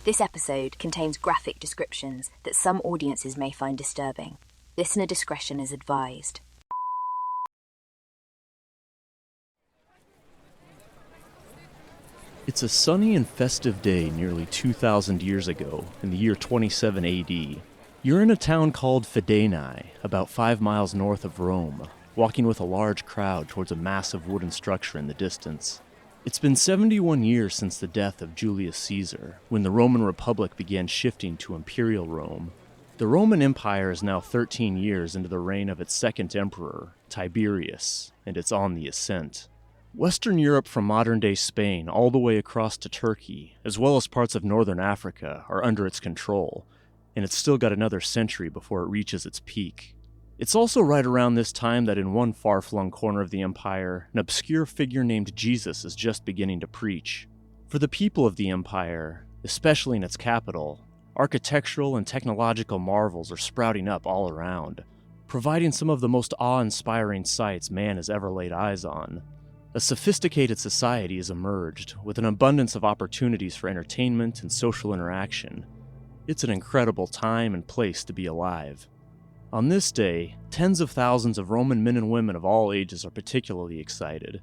This episode contains graphic descriptions that some audiences may find disturbing. Listener discretion is advised. It's a sunny and festive day nearly 2,000 years ago, in the year 27 AD. You're in a town called Fidenae, about 5 miles north of Rome, walking with a large crowd towards a massive wooden structure in the distance. It's been 71 years since the death of Julius Caesar, when the Roman Republic began shifting to Imperial Rome. The Roman Empire is now 13 years into the reign of its second emperor, Tiberius, and it's on the ascent. Western Europe from modern-day Spain all the way across to Turkey, as well as parts of northern Africa, are under its control, and it's still got another century before it reaches its peak. It's also right around this time that in one far-flung corner of the empire, an obscure figure named Jesus is just beginning to preach. For the people of the empire, especially in its capital, architectural and technological marvels are sprouting up all around, providing some of the most awe-inspiring sights man has ever laid eyes on. A sophisticated society has emerged, with an abundance of opportunities for entertainment and social interaction. It's an incredible time and place to be alive. On this day, tens of thousands of Roman men and women of all ages are particularly excited.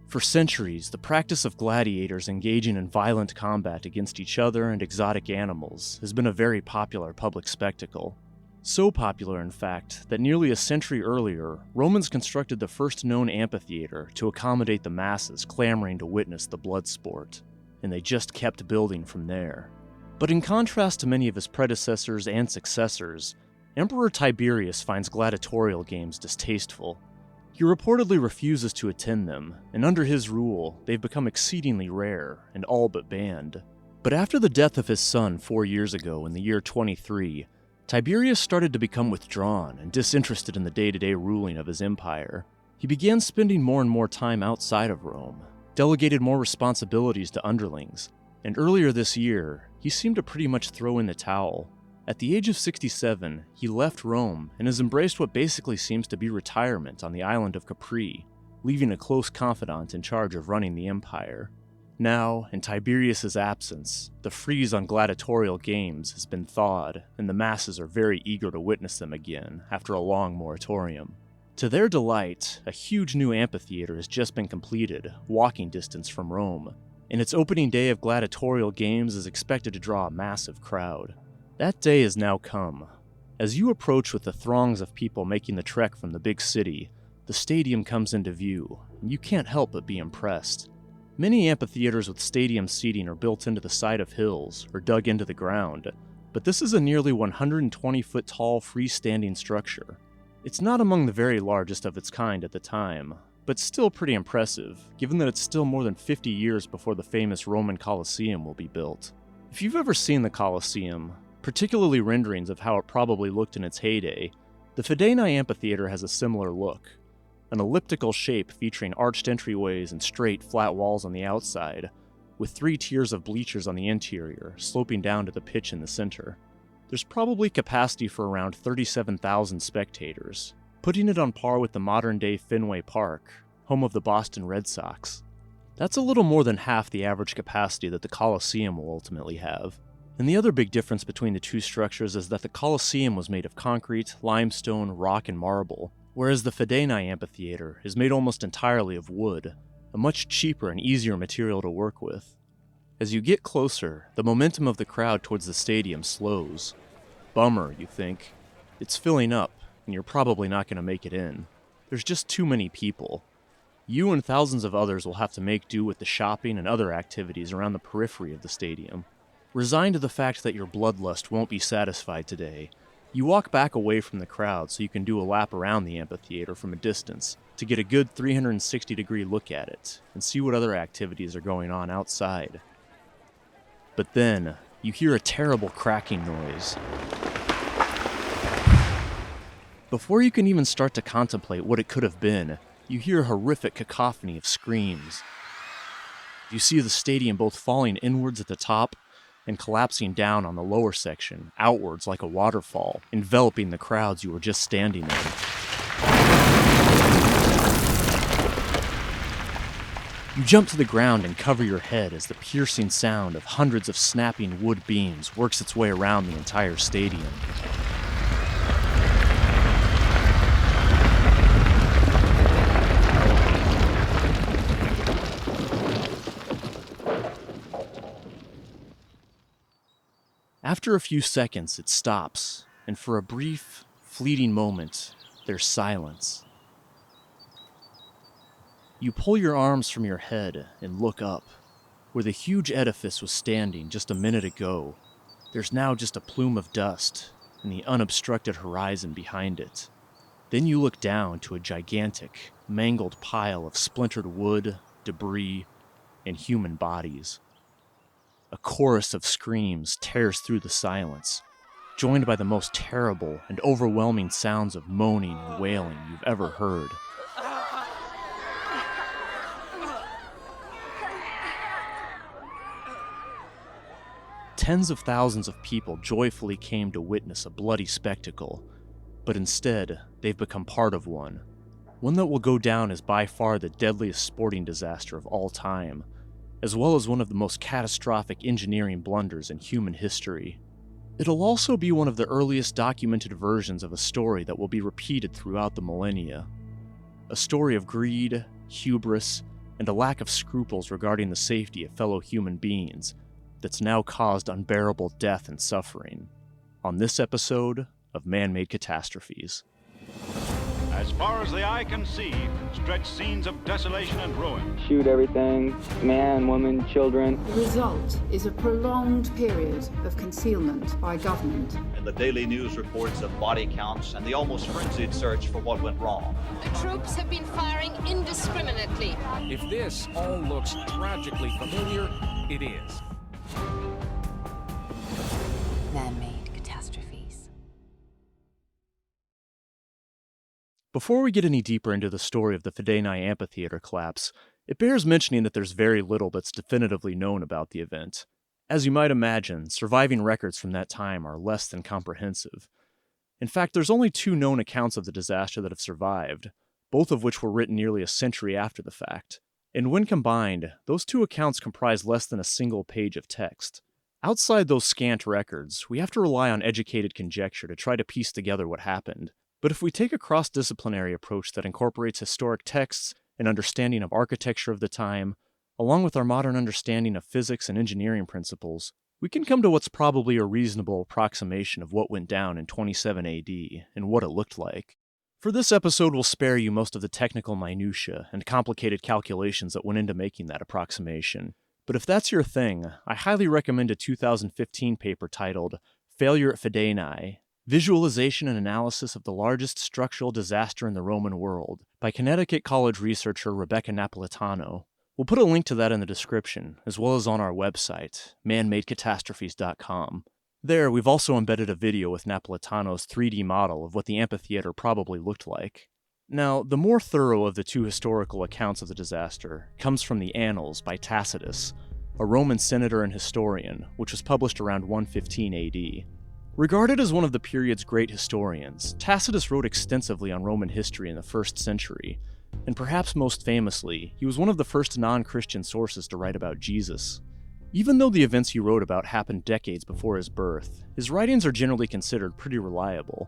For centuries, the practice of gladiators engaging in violent combat against each other and exotic animals has been a very popular public spectacle. So popular, in fact, that nearly a century earlier, Romans constructed the first known amphitheater to accommodate the masses clamoring to witness the blood sport, and they just kept building from there. But in contrast to many of his predecessors and successors, Emperor Tiberius finds gladiatorial games distasteful. He reportedly refuses to attend them, and under his rule, they've become exceedingly rare and all but banned. But after the death of his son 4 years ago in the year 23, Tiberius started to become withdrawn and disinterested in the day-to-day ruling of his empire. He began spending more and more time outside of Rome, delegated more responsibilities to underlings, and earlier this year, he seemed to pretty much throw in the towel. At the age of 67, he left Rome and has embraced what basically seems to be retirement on the island of Capri, leaving a close confidant in charge of running the empire. Now, in Tiberius's absence, the freeze on gladiatorial games has been thawed, and the masses are very eager to witness them again after a long moratorium. To their delight, a huge new amphitheater has just been completed, walking distance from Rome, and its opening day of gladiatorial games is expected to draw a massive crowd. That day has now come. As you approach with the throngs of people making the trek from the big city, the stadium comes into view, and you can't help but be impressed. Many amphitheaters with stadium seating are built into the side of hills or dug into the ground, but this is a nearly 120-foot tall freestanding structure. It's not among the very largest of its kind at the time, but still pretty impressive, given that it's still more than 50 years before the famous Roman Colosseum will be built. If you've ever seen the Colosseum, particularly renderings of how it probably looked in its heyday, the Fidenae Amphitheater has a similar look. An elliptical shape featuring arched entryways and straight, flat walls on the outside, with 3 tiers of bleachers on the interior, sloping down to the pitch in the center. There's probably capacity for around 37,000 spectators, putting it on par with the modern-day Fenway Park, home of the Boston Red Sox. That's a little more than half the average capacity that the Colosseum will ultimately have. And the other big difference between the two structures is that the Colosseum was made of concrete, limestone, rock, and marble, whereas the Fidenae Amphitheater is made almost entirely of wood, a much cheaper and easier material to work with. As you get closer, the momentum of the crowd towards the stadium slows. Bummer, you think. It's filling up, and you're probably not going to make it in. There's just too many people. You and thousands of others will have to make do with the shopping and other activities around the periphery of the stadium. Resigned to the fact that your bloodlust won't be satisfied today, you walk back away from the crowd so you can do a lap around the amphitheater from a distance to get a good 360-degree look at it and see what other activities are going on outside. But then, you hear a terrible cracking noise. Before you can even start to contemplate what it could have been, you hear a horrific cacophony of screams. You see the stadium both falling inwards at the top and collapsing down on the lower section, outwards like a waterfall, enveloping the crowds you were just standing in. You jump to the ground and cover your head as the piercing sound of hundreds of snapping wood beams works its way around the entire stadium. After a few seconds, it stops, and for a brief, fleeting moment, there's silence. You pull your arms from your head and look up. Where the huge edifice was standing just a minute ago, there's now just a plume of dust and the unobstructed horizon behind it. Then you look down to a gigantic, mangled pile of splintered wood, debris, and human bodies. A chorus of screams tears through the silence, joined by the most terrible and overwhelming sounds of moaning and wailing you've ever heard. Tens of thousands of people joyfully came to witness a bloody spectacle, but instead, they've become part of one that will go down as by far the deadliest sporting disaster of all time, as well as one of the most catastrophic engineering blunders in human history. It'll also be one of the earliest documented versions of a story that will be repeated throughout the millennia. A story of greed, hubris, and a lack of scruples regarding the safety of fellow human beings that's now caused unbearable death and suffering. On this episode of Man-Made Catastrophes. As far as the eye can see, stretch scenes of desolation and ruin. Shoot everything, man, woman, children. The result is a prolonged period of concealment by government. And the daily news reports of body counts and the almost frenzied search for what went wrong. The troops have been firing indiscriminately. If this all looks tragically familiar, it is. Man-Made Catastrophes. Before we get any deeper into the story of the Fidenae Amphitheater collapse, it bears mentioning that there's very little that's definitively known about the event. As you might imagine, surviving records from that time are less than comprehensive. In fact, there's only 2 known accounts of the disaster that have survived, both of which were written nearly a century after the fact. And when combined, those 2 accounts comprise less than a single page of text. Outside those scant records, we have to rely on educated conjecture to try to piece together what happened. But if we take a cross-disciplinary approach that incorporates historic texts and understanding of architecture of the time, along with our modern understanding of physics and engineering principles, we can come to what's probably a reasonable approximation of what went down in 27 AD and what it looked like. For this episode, we'll spare you most of the technical minutiae and complicated calculations that went into making that approximation. But if that's your thing, I highly recommend a 2015 paper titled Failure at Fidenae: Visualization and Analysis of the Largest Structural Disaster in the Roman World by Connecticut College researcher Rebecca Napolitano. We'll put a link to that in the description, as well as on our website, manmadecatastrophes.com. There, we've also embedded a video with Napolitano's 3D model of what the amphitheater probably looked like. Now, the more thorough of the 2 historical accounts of the disaster comes from the Annals by Tacitus, a Roman senator and historian, which was published around 115 AD. Regarded as one of the period's great historians, Tacitus wrote extensively on Roman history in the 1st century, and perhaps most famously, he was one of the first non-Christian sources to write about Jesus. Even though the events he wrote about happened decades before his birth, his writings are generally considered pretty reliable.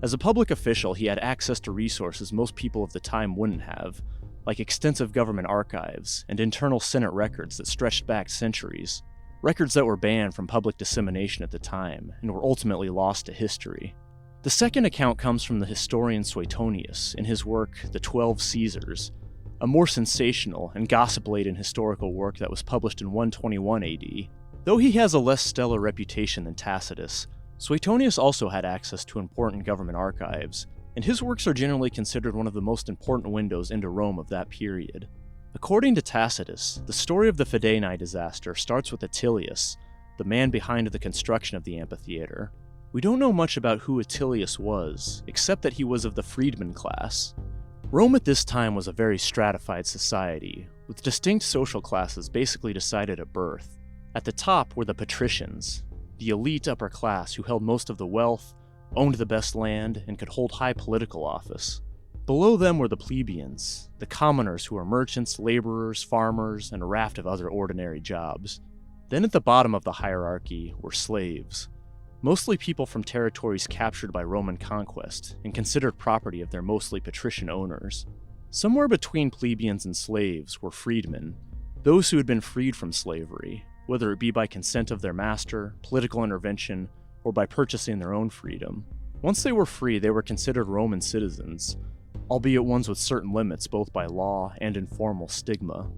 As a public official, he had access to resources most people of the time wouldn't have, like extensive government archives and internal Senate records that stretched back centuries. Records that were banned from public dissemination at the time, and were ultimately lost to history. The second account comes from the historian Suetonius in his work, The 12 Caesars, a more sensational and gossip-laden historical work that was published in 121 AD. Though he has a less stellar reputation than Tacitus, Suetonius also had access to important government archives, and his works are generally considered one of the most important windows into Rome of that period. According to Tacitus, the story of the Fidenae disaster starts with Attilius, the man behind the construction of the amphitheater. We don't know much about who Attilius was, except that he was of the freedman class. Rome at this time was a very stratified society, with distinct social classes basically decided at birth. At the top were the patricians, the elite upper class who held most of the wealth, owned the best land, and could hold high political office. Below them were the plebeians, the commoners who were merchants, laborers, farmers, and a raft of other ordinary jobs. Then at the bottom of the hierarchy were slaves, mostly people from territories captured by Roman conquest and considered property of their mostly patrician owners. Somewhere between plebeians and slaves were freedmen, those who had been freed from slavery, whether it be by consent of their master, political intervention, or by purchasing their own freedom. Once they were free, they were considered Roman citizens, albeit ones with certain limits both by law and informal stigma.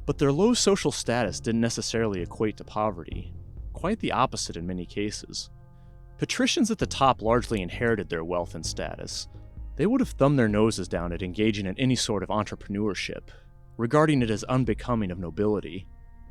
But their low social status didn't necessarily equate to poverty, quite the opposite in many cases. Patricians at the top largely inherited their wealth and status. They would have thumbed their noses down at engaging in any sort of entrepreneurship, regarding it as unbecoming of nobility.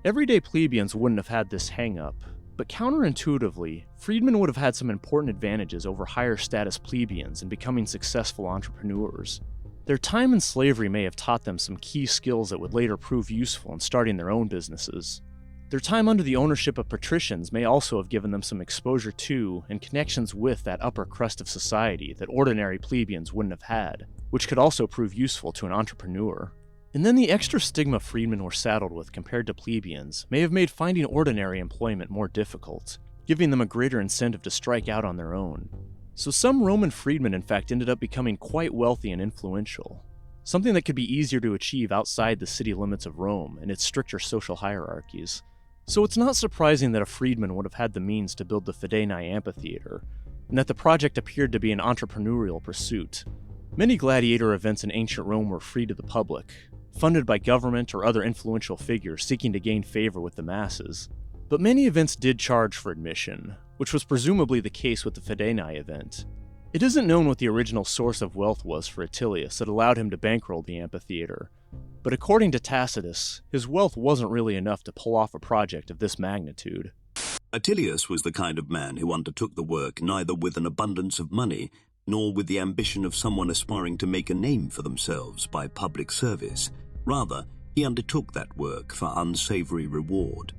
Everyday plebeians wouldn't have had this hang-up, but counterintuitively, freedmen would have had some important advantages over higher status plebeians in becoming successful entrepreneurs. Their time in slavery may have taught them some key skills that would later prove useful in starting their own businesses. Their time under the ownership of patricians may also have given them some exposure to and connections with that upper crust of society that ordinary plebeians wouldn't have had, which could also prove useful to an entrepreneur. And then the extra stigma freedmen were saddled with compared to plebeians may have made finding ordinary employment more difficult, giving them a greater incentive to strike out on their own. So some Roman freedmen in fact ended up becoming quite wealthy and influential, something that could be easier to achieve outside the city limits of Rome and its stricter social hierarchies. So it's not surprising that a freedman would have had the means to build the Fidenae Amphitheater, and that the project appeared to be an entrepreneurial pursuit. Many gladiator events in ancient Rome were free to the public, funded by government or other influential figures seeking to gain favor with the masses. But many events did charge for admission, which was presumably the case with the Fidenae event. It isn't known what the original source of wealth was for Attilius that allowed him to bankroll the amphitheater, but according to Tacitus, his wealth wasn't really enough to pull off a project of this magnitude. Attilius was the kind of man who undertook the work neither with an abundance of money, nor with the ambition of someone aspiring to make a name for themselves by public service. Rather, he undertook that work for unsavory reward.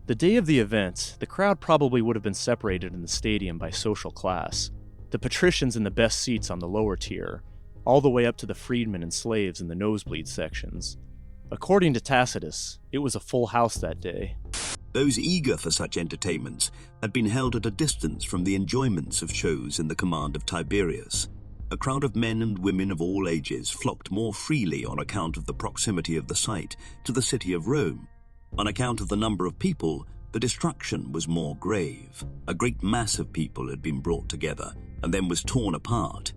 The day of the event, the crowd probably would have been separated in the stadium by social class, the patricians in the best seats on the lower tier, all the way up to the freedmen and slaves in the nosebleed sections. According to Tacitus, it was a full house that day. Those eager for such entertainments had been held at a distance from the enjoyments of shows in the command of Tiberius. A crowd of men and women of all ages flocked more freely on account of the proximity of the site to the city of Rome. On account of the number of people, the destruction was more grave. A great mass of people had been brought together and then was torn apart.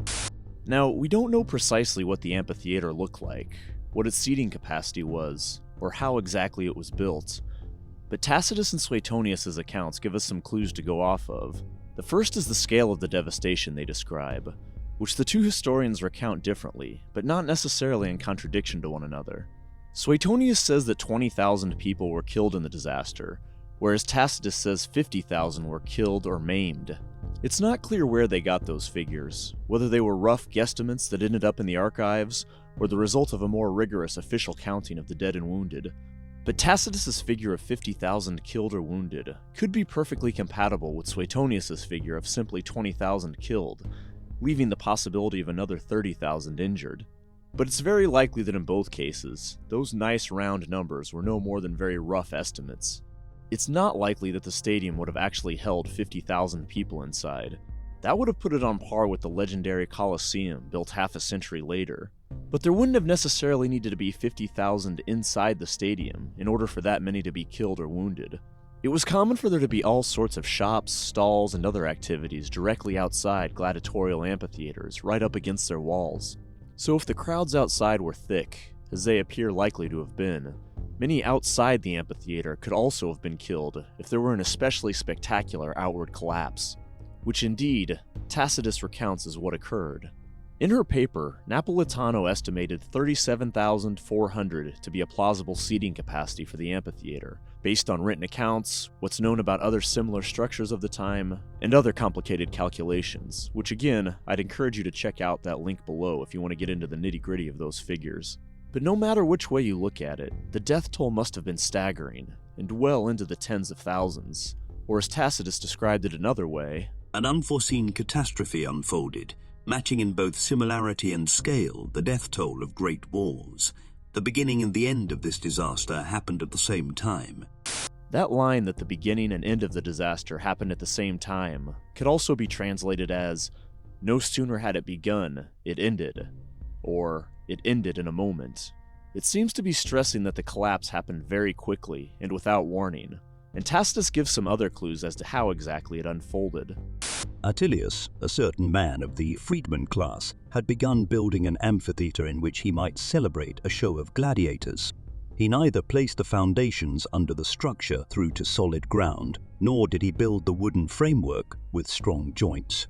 Now, we don't know precisely what the amphitheater looked like, what its seating capacity was, or how exactly it was built, but Tacitus and Suetonius' accounts give us some clues to go off of. The first is the scale of the devastation they describe, which the two historians recount differently, but not necessarily in contradiction to one another. Suetonius says that 20,000 people were killed in the disaster, whereas Tacitus says 50,000 were killed or maimed. It's not clear where they got those figures, whether they were rough guesstimates that ended up in the archives, or the result of a more rigorous official counting of the dead and wounded. But Tacitus' figure of 50,000 killed or wounded could be perfectly compatible with Suetonius' figure of simply 20,000 killed, leaving the possibility of another 30,000 injured. But it's very likely that in both cases, those nice round numbers were no more than very rough estimates. It's not likely that the stadium would have actually held 50,000 people inside. That would have put it on par with the legendary Colosseum built half a century later. But there wouldn't have necessarily needed to be 50,000 inside the stadium in order for that many to be killed or wounded. It was common for there to be all sorts of shops, stalls, and other activities directly outside gladiatorial amphitheaters, right up against their walls. So if the crowds outside were thick, as they appear likely to have been, many outside the amphitheater could also have been killed if there were an especially spectacular outward collapse, which indeed, Tacitus recounts as what occurred. In her paper, Napolitano estimated 37,400 to be a plausible seating capacity for the amphitheater, based on written accounts, what's known about other similar structures of the time, and other complicated calculations, which again, I'd encourage you to check out that link below if you want to get into the nitty-gritty of those figures. But no matter which way you look at it, the death toll must have been staggering, and well into the tens of thousands. Or as Tacitus described it another way, an unforeseen catastrophe unfolded, matching in both similarity and scale the death toll of great wars. The beginning and the end of this disaster happened at the same time. That line that the beginning and end of the disaster happened at the same time could also be translated as, no sooner had it begun, it ended, or it ended in a moment. It seems to be stressing that the collapse happened very quickly and without warning, and Tacitus gives some other clues as to how exactly it unfolded. Attilius, a certain man of the freedman class, had begun building an amphitheater in which he might celebrate a show of gladiators. He neither placed the foundations under the structure through to solid ground, nor did he build the wooden framework with strong joints.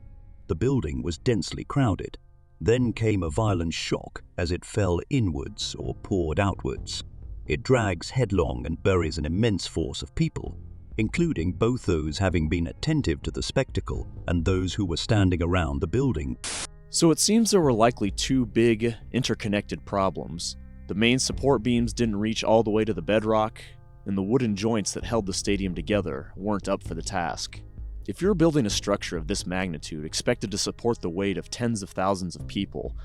The building was densely crowded. Then came a violent shock as it fell inwards or poured outwards. It drags headlong and buries an immense force of people, including both those having been attentive to the spectacle and those who were standing around the building. So it seems there were likely two big, interconnected problems. The main support beams didn't reach all the way to the bedrock, and the wooden joints that held the stadium together weren't up for the task. If you're building a structure of this magnitude expected to support the weight of tens of thousands of people,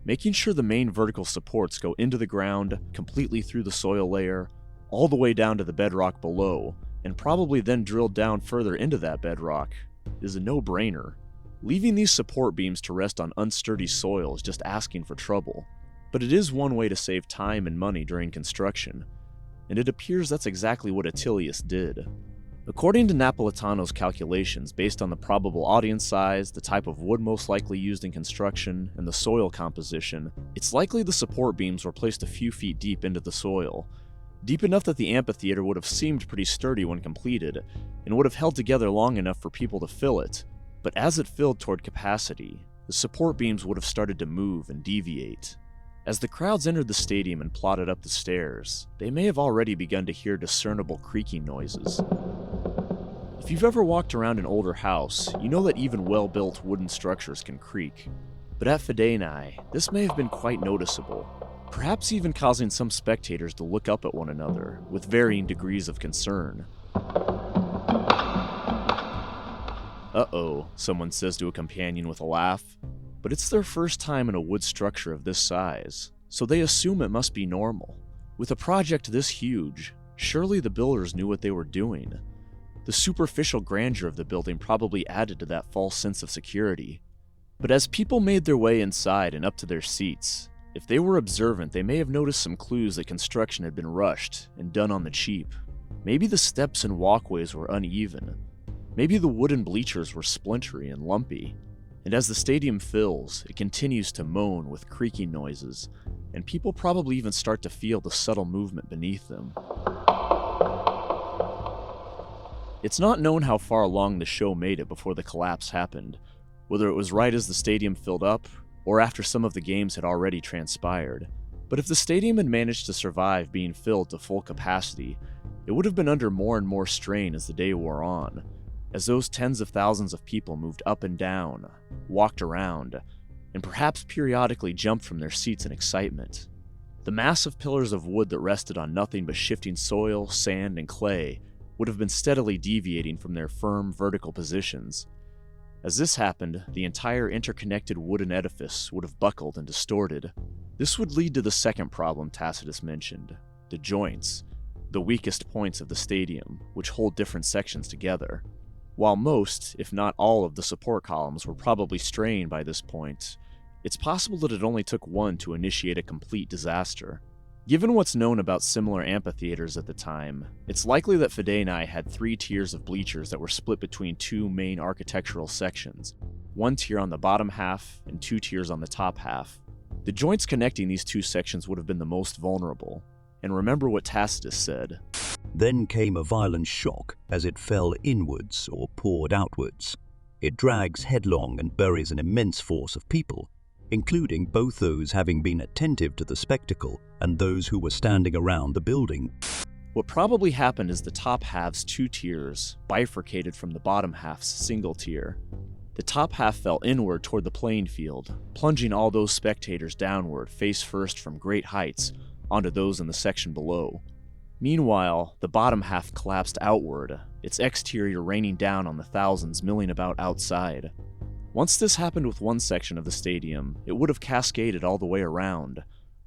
making sure the main vertical supports go into the ground, completely through the soil layer, all the way down to the bedrock below, and probably then drilled down further into that bedrock, is a no-brainer. Leaving these support beams to rest on unsturdy soil is just asking for trouble. But it is one way to save time and money during construction, and it appears that's exactly what Attilius did. According to Napolitano's calculations, based on the probable audience size, the type of wood most likely used in construction, and the soil composition, it's likely the support beams were placed a few feet deep into the soil, deep enough that the amphitheater would have seemed pretty sturdy when completed, and would have held together long enough for people to fill it. But as it filled toward capacity, the support beams would have started to move and deviate. As the crowds entered the stadium and plodded up the stairs, they may have already begun to hear discernible creaking noises. If you've ever walked around an older house, you know that even well-built wooden structures can creak. But at Fidenae, this may have been quite noticeable, perhaps even causing some spectators to look up at one another with varying degrees of concern. Uh-oh, someone says to a companion with a laugh. But it's their first time in a wood structure of this size, so they assume it must be normal. With a project this huge, surely the builders knew what they were doing. The superficial grandeur of the building probably added to that false sense of security. But as people made their way inside and up to their seats, if they were observant, they may have noticed some clues that construction had been rushed and done on the cheap. Maybe the steps and walkways were uneven. Maybe the wooden bleachers were splintery and lumpy. And as the stadium fills, it continues to moan with creaking noises, and people probably even start to feel the subtle movement beneath them. It's not known how far along the show made it before the collapse happened, whether it was right as the stadium filled up, or after some of the games had already transpired. But if the stadium had managed to survive being filled to full capacity, it would have been under more and more strain as the day wore on, as those tens of thousands of people moved up and down, walked around, and perhaps periodically jumped from their seats in excitement. The massive pillars of wood that rested on nothing but shifting soil, sand, and clay would have been steadily deviating from their firm, vertical positions. As this happened, the entire interconnected wooden edifice would have buckled and distorted. This would lead to the second problem Tacitus mentioned, the joints, the weakest points of the stadium, which hold different sections together. While most, if not all, of the support columns were probably strained by this point, it's possible that it only took one to initiate a complete disaster. Given what's known about similar amphitheaters at the time, it's likely that Fidenae had 3 tiers of bleachers that were split between 2 main architectural sections, 1 tier on the bottom half and 2 tiers on the top half. The joints connecting these 2 sections would have been the most vulnerable, and remember what Tacitus said. Then came a violent shock as it fell inwards or poured outwards. It drags headlong and buries an immense force of people, including both those having been attentive to the spectacle and those who were standing around the building. What probably happened is the top half's 2 tiers bifurcated from the bottom half's single tier. The top half fell inward toward the playing field, plunging all those spectators downward face first from great heights onto those in the section below. Meanwhile, the bottom half collapsed outward, its exterior raining down on the thousands milling about outside. Once this happened with one section of the stadium, it would have cascaded all the way around,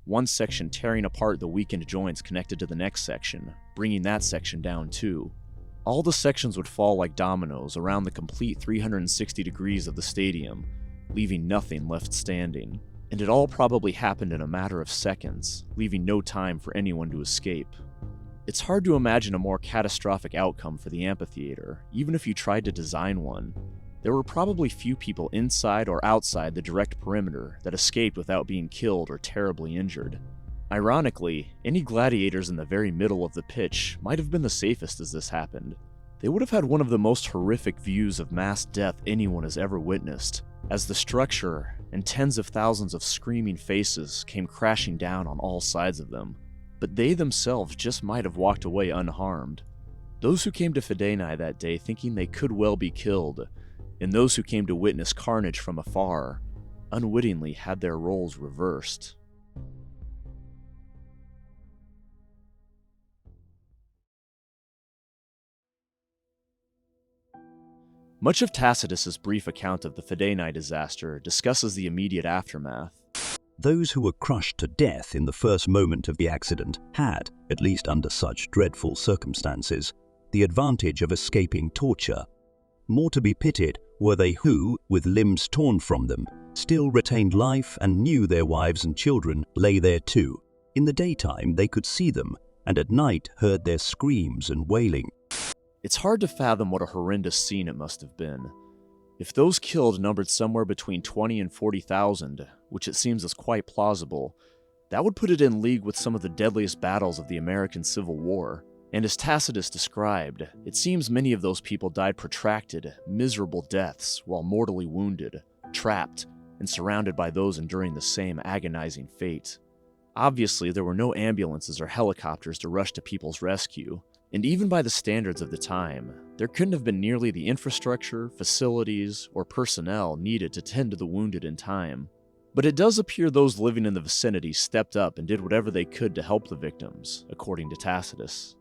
one section tearing apart the weakened joints connected to the next section, bringing that section down too. All the sections would fall like dominoes around the complete 360 degrees of the stadium, leaving nothing left standing. And it all probably happened in a matter of seconds, leaving no time for anyone to escape. It's hard to imagine a more catastrophic outcome for the amphitheater, even if you tried to design one. There were probably few people inside or outside the direct perimeter that escaped without being killed or terribly injured. Ironically, any gladiators in the very middle of the pitch might have been the safest as this happened. They would have had one of the most horrific views of mass death anyone has ever witnessed, as the structure and tens of thousands of screaming faces came crashing down on all sides of them. But they themselves just might have walked away unharmed. Those who came to Fidenae that day thinking they could well be killed, and those who came to witness carnage from afar, unwittingly had their roles reversed. Much of Tacitus's brief account of the Fidenae disaster discusses the immediate aftermath. Those who were crushed to death in the first moment of the accident had, at least under such dreadful circumstances, the advantage of escaping torture. More to be pitied were they who, with limbs torn from them, still retained life and knew their wives and children lay there too. In the daytime they could see them, and at night heard their screams and wailing. It's hard to fathom what a horrendous scene it must have been. If those killed numbered somewhere between 20 and 40,000, which it seems is quite plausible, that would put it in league with some of the deadliest battles of the American Civil War. And as Tacitus described, it seems many of those people died protracted, miserable deaths while mortally wounded, trapped, and surrounded by those enduring the same agonizing fate. Obviously, there were no ambulances or helicopters to rush to people's rescue, and even by the standards of the time, there couldn't have been nearly the infrastructure, facilities, or personnel needed to tend to the wounded in time. But it does appear those living in the vicinity stepped up and did whatever they could to help the victims, according to Tacitus.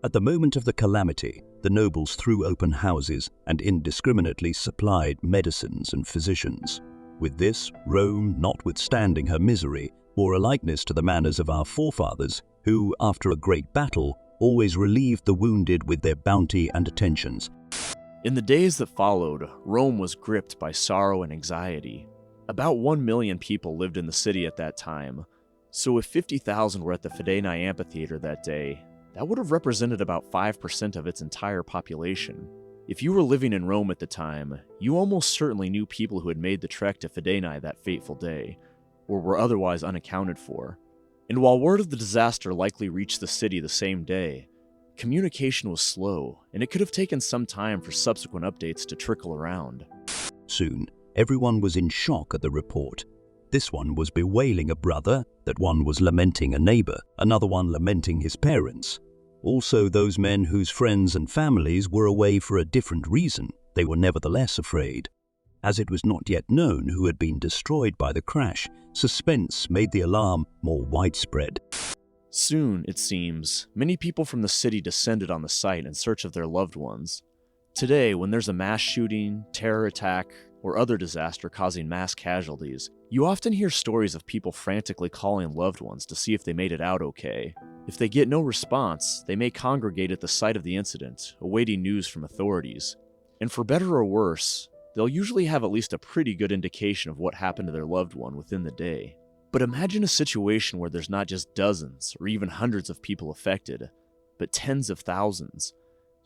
At the moment of the calamity, the nobles threw open houses and indiscriminately supplied medicines and physicians. With this, Rome, notwithstanding her misery, bore a likeness to the manners of our forefathers, who, after a great battle, always relieved the wounded with their bounty and attentions. In the days that followed, Rome was gripped by sorrow and anxiety. About 1 million people lived in the city at that time, so if 50,000 were at the Fidenae Amphitheater that day, that would have represented about 5% of its entire population. If you were living in Rome at the time, you almost certainly knew people who had made the trek to Fidenae that fateful day, or were otherwise unaccounted for. And while word of the disaster likely reached the city the same day, communication was slow, and it could have taken some time for subsequent updates to trickle around. Soon, everyone was in shock at the report. This one was bewailing a brother, that one was lamenting a neighbor, another one lamenting his parents. Also those men whose friends and families were away for a different reason, they were nevertheless afraid. As it was not yet known who had been destroyed by the crash, suspense made the alarm more widespread. Soon, it seems, many people from the city descended on the site in search of their loved ones. Today, when there's a mass shooting, terror attack, or other disaster causing mass casualties, you often hear stories of people frantically calling loved ones to see if they made it out okay. If they get no response, they may congregate at the site of the incident, awaiting news from authorities. And for better or worse, they'll usually have at least a pretty good indication of what happened to their loved one within the day. But imagine a situation where there's not just dozens or even hundreds of people affected, but tens of thousands,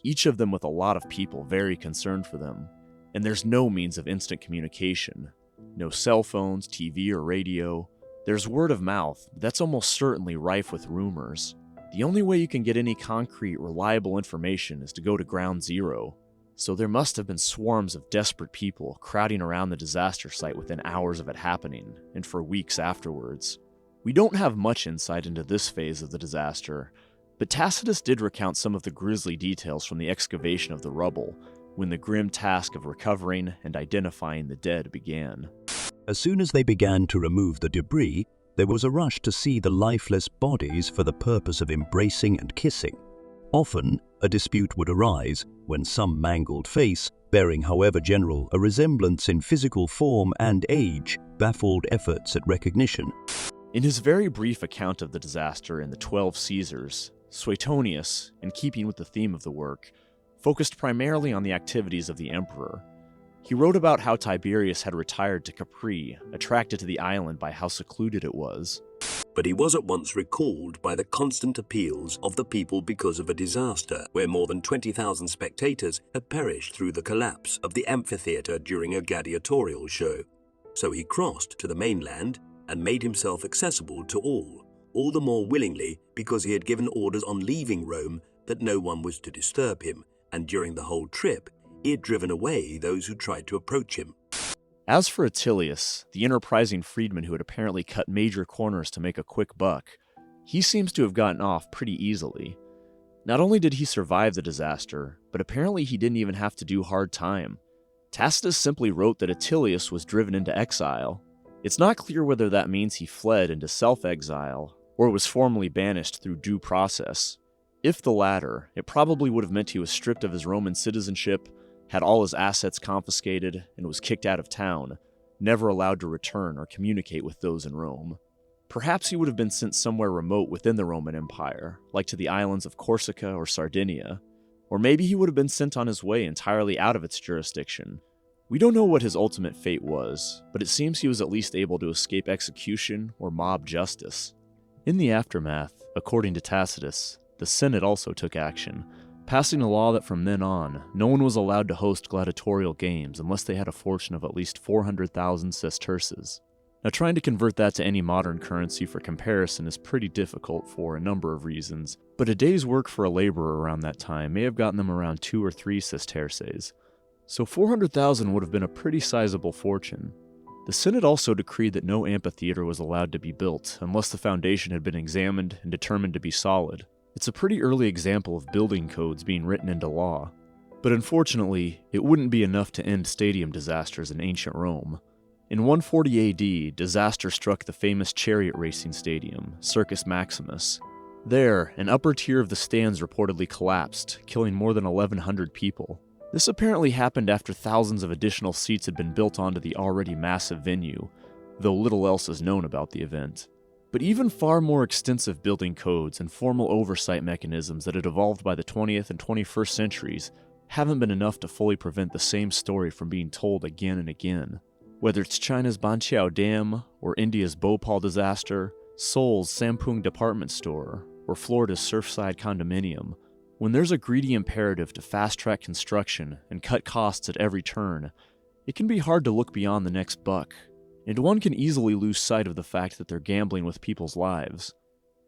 each of them with a lot of people very concerned for them. And there's no means of instant communication. No cell phones, TV, or radio. There's word of mouth, but that's almost certainly rife with rumors. The only way you can get any concrete, reliable information is to go to ground zero. So there must have been swarms of desperate people crowding around the disaster site within hours of it happening, and for weeks afterwards. We don't have much insight into this phase of the disaster, but Tacitus did recount some of the grisly details from the excavation of the rubble, when the grim task of recovering and identifying the dead began. As soon as they began to remove the debris, there was a rush to see the lifeless bodies for the purpose of embracing and kissing. Often, a dispute would arise when some mangled face, bearing however general a resemblance in physical form and age, baffled efforts at recognition. In his very brief account of the disaster in the 12 Caesars, Suetonius, in keeping with the theme of the work, focused primarily on the activities of the emperor. He wrote about how Tiberius had retired to Capri, attracted to the island by how secluded it was. But he was at once recalled by the constant appeals of the people because of a disaster where more than 20,000 spectators had perished through the collapse of the amphitheater during a gladiatorial show. So he crossed to the mainland and made himself accessible to all the more willingly because he had given orders on leaving Rome that no one was to disturb him, and during the whole trip he had driven away those who tried to approach him. As for Attilius, the enterprising freedman who had apparently cut major corners to make a quick buck, he seems to have gotten off pretty easily. Not only did he survive the disaster, but apparently he didn't even have to do hard time. Tacitus simply wrote that Attilius was driven into exile. It's not clear whether that means he fled into self-exile, or was formally banished through due process. If the latter, it probably would have meant he was stripped of his Roman citizenship, had all his assets confiscated, and was kicked out of town, never allowed to return or communicate with those in Rome. Perhaps he would have been sent somewhere remote within the Roman Empire, like to the islands of Corsica or Sardinia, or maybe he would have been sent on his way entirely out of its jurisdiction. We don't know what his ultimate fate was, but it seems he was at least able to escape execution or mob justice. In the aftermath, according to Tacitus, the Senate also took action, passing a law that from then on, no one was allowed to host gladiatorial games unless they had a fortune of at least 400,000 sesterces. Now, trying to convert that to any modern currency for comparison is pretty difficult for a number of reasons, but a day's work for a laborer around that time may have gotten them around 2 or 3 sesterces. So 400,000 would have been a pretty sizable fortune. The Senate also decreed that no amphitheater was allowed to be built unless the foundation had been examined and determined to be solid. It's a pretty early example of building codes being written into law. But unfortunately, it wouldn't be enough to end stadium disasters in ancient Rome. In 140 AD, disaster struck the famous chariot racing stadium, Circus Maximus. There, an upper tier of the stands reportedly collapsed, killing more than 1,100 people. This apparently happened after thousands of additional seats had been built onto the already massive venue, though little else is known about the event. But even far more extensive building codes and formal oversight mechanisms that had evolved by the 20th and 21st centuries haven't been enough to fully prevent the same story from being told again and again. Whether it's China's Banqiao Dam, or India's Bhopal disaster, Seoul's Sampung department store, or Florida's Surfside condominium, when there's a greedy imperative to fast-track construction and cut costs at every turn, it can be hard to look beyond the next buck, and one can easily lose sight of the fact that they're gambling with people's lives.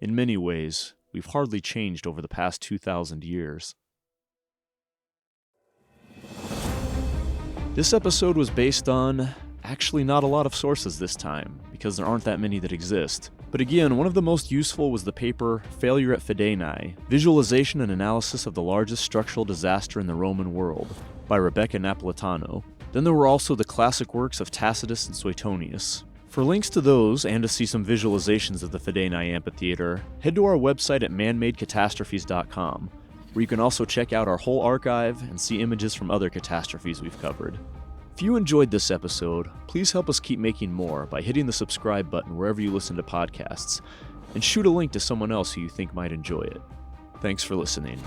In many ways, we've hardly changed over the past 2,000 years. This episode was based on actually not a lot of sources this time, because there aren't that many that exist. But again, one of the most useful was the paper Failure at Fidenae, Visualization and Analysis of the Largest Structural Disaster in the Roman World, by Rebecca Napolitano. Then there were also the classic works of Tacitus and Suetonius. For links to those, and to see some visualizations of the Fidenae Amphitheater, head to our website at manmadecatastrophes.com, where you can also check out our whole archive and see images from other catastrophes we've covered. If you enjoyed this episode, please help us keep making more by hitting the subscribe button wherever you listen to podcasts, and shoot a link to someone else who you think might enjoy it. Thanks for listening.